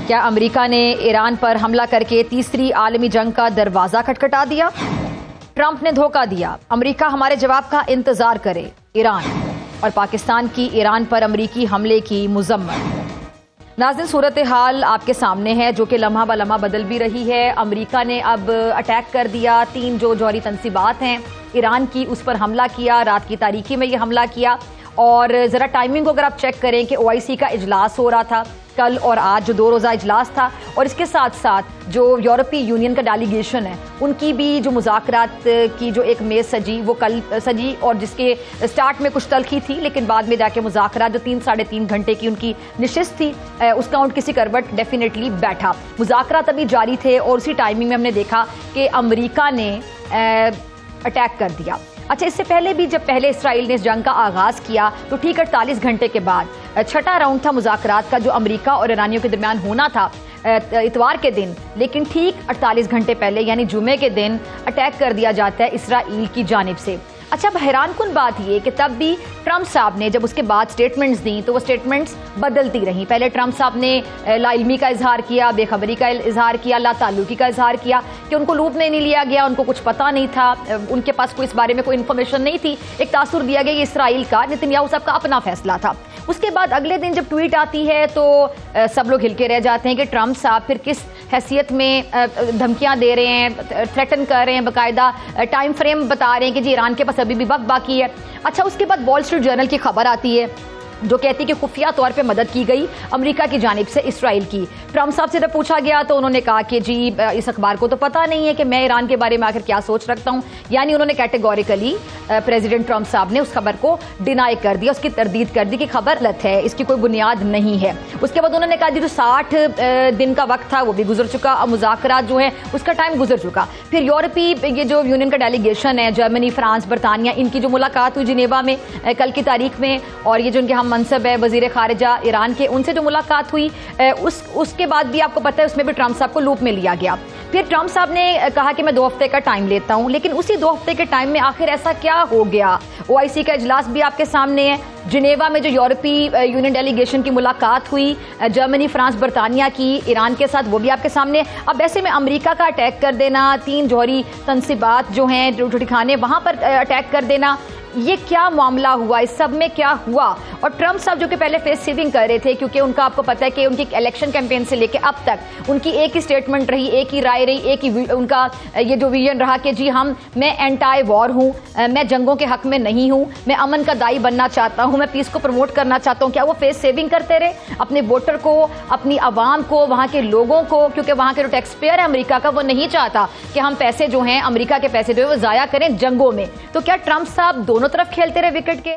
क्या अमेरिका ने ईरान पर हमला करके तीसरी आलमी जंग का दरवाजा खटखटा दिया? ट्रंप ने धोखा दिया, अमेरिका हमारे जवाब का इंतजार करे। ईरान और पाकिस्तान की ईरान पर अमेरिकी हमले की मुजम्मत। नाज़रीन, सूरत हाल आपके सामने है जो कि लम्हा ब लम्हा बदल भी रही है। अमेरिका ने अब अटैक कर दिया। 3 जो जौहरी तंसीबात हैं ईरान की, उस पर हमला किया। रात की तारीकी में ये हमला किया। और ज़रा टाइमिंग को अगर आप चेक करें कि OIC का इजलास हो रहा था कल और आज, जो 2 रोज़ा इजलास था, और इसके साथ साथ जो यूरोपीय यूनियन का डेलीगेशन है उनकी भी जो मुज़ाकरात की जो एक मेज़ सजी वो कल सजी, और जिसके स्टार्ट में कुछ तलखी थी लेकिन बाद में जाके मुज़ाकरात जो 3-3.5 घंटे की उनकी नशिस्त थी उसका उन किसी करवट डेफिनेटली बैठा। मुज़ाकरात अभी जारी थे और उसी टाइमिंग में हमने देखा कि अमेरिका ने अटैक कर दिया। अच्छा, इससे पहले भी जब पहले इसराइल ने इस जंग का आगाज़ किया तो ठीक 48 घंटे के बाद छठा राउंड था मुज़ाकरात का जो अमेरिका और ईरानियों के दरमियान होना था इतवार के दिन, लेकिन ठीक 48 घंटे पहले यानी जुमे के दिन अटैक कर दिया जाता है इसराइल की जानिब से। अच्छा, अब हैरानकुन बात यह कि तब भी ट्रंप साहब ने जब उसके बाद स्टेटमेंट्स दी तो वो स्टेटमेंट्स बदलती रहीं। पहले ट्रंप साहब ने लाइल्मी का इजहार किया, बेखबरी का इजहार किया, लाताल्लुकी का इजहार किया कि उनको लूप में नहीं लिया गया, उनको कुछ पता नहीं था, उनके पास कोई इस बारे में कोई इन्फॉर्मेशन नहीं थी। एक तासुर दिया गया कि इसराइल का, नेतन्याहू साहब का अपना फैसला था। उसके बाद अगले दिन जब ट्वीट आती है तो सब लोग हिलके रह जाते हैं कि ट्रंप साहब फिर किस हैसियत में धमकियां दे रहे हैं, थ्रेटन कर रहे हैं, बाकायदा टाइम फ्रेम बता रहे हैं कि जी ईरान के पास अभी भी वक्त बाकी है। अच्छा, उसके बाद वॉल स्ट्रीट जर्नल की खबर आती है जो कहती है कि खुफिया तौर पे मदद की गई अमेरिका की जानिब से इसराइल की। ट्रंप साहब से जब पूछा गया तो उन्होंने कहा कि जी इस अखबार को तो पता नहीं है कि मैं ईरान के बारे में आखिर क्या सोच रखता हूं। यानी उन्होंने कैटेगोरिकली प्रेसिडेंट ट्रंप साहब ने उस खबर को डिनाई कर दिया, उसकी तरदीद कर दी कि खबर गलत है, इसकी कोई बुनियाद नहीं है। उसके बाद उन्होंने कहा जी जो 60 दिन का वक्त था वो भी गुजर चुका, अब मुज़ाकरात जो है उसका टाइम गुजर चुका। फिर यूरोपीय ये जो यूनियन का डेलीगेशन है, जर्मनी, फ्रांस, बरतानिया, इनकी जो मुलाकात हुई जिनेवा में कल की तारीख में, और ये जो उनके हम मनसब है वजीर खारिजा ईरान के, उनसे जो मुलाकात हुई उसके बाद भी आपको पता है उसमें भी ट्रंप साहब को लूप में लिया गया। फिर ट्रंप साहब ने कहा कि मैं 2 हफ्ते का टाइम लेता हूं, लेकिन उसी 2 हफ्ते के टाइम में आखिर ऐसा क्या हो गया? OIC का इजलास भी आपके सामने है, जिनेवा में जो यूरोपीय यूनियन डेलीगेशन की मुलाकात हुई जर्मनी, फ्रांस, बरतानिया की ईरान के साथ, वो भी आपके सामने। अब ऐसे में अमेरिका का अटैक कर देना, 3 जौहरी तंसीबात जो हैं, जो ठिकाने वहां पर अटैक कर देना, ये क्या मामला हुआ? इस सब में क्या हुआ? और ट्रंप साहब जो कि पहले फेस सेविंग कर रहे थे, क्योंकि उनका आपको पता है कि उनकी इलेक्शन कैंपेन से लेके अब तक उनकी एक ही स्टेटमेंट रही, एक ही राय रही, एक ही उनका ये जो विजन रहा कि जी मैं एंटी वॉर हूँ, मैं जंगों के हक में नहीं हूँ, मैं अमन का दाई बनना चाहता हूँ, मैं पीस को प्रमोट करना चाहता हूँ। क्या वो फेस सेविंग करते रहे अपने वोटर को, अपनी आवाम को, वहाँ के लोगों को? क्योंकि वहाँ के जो टैक्स पेयर है अमेरिका का, वो नहीं चाहता कि हम पैसे जो हैं, अमेरिका के पैसे जो है वो ज़ाया करें जंगों में। तो क्या ट्रंप साहब दोनों तरफ खेलते रहे विकेट के?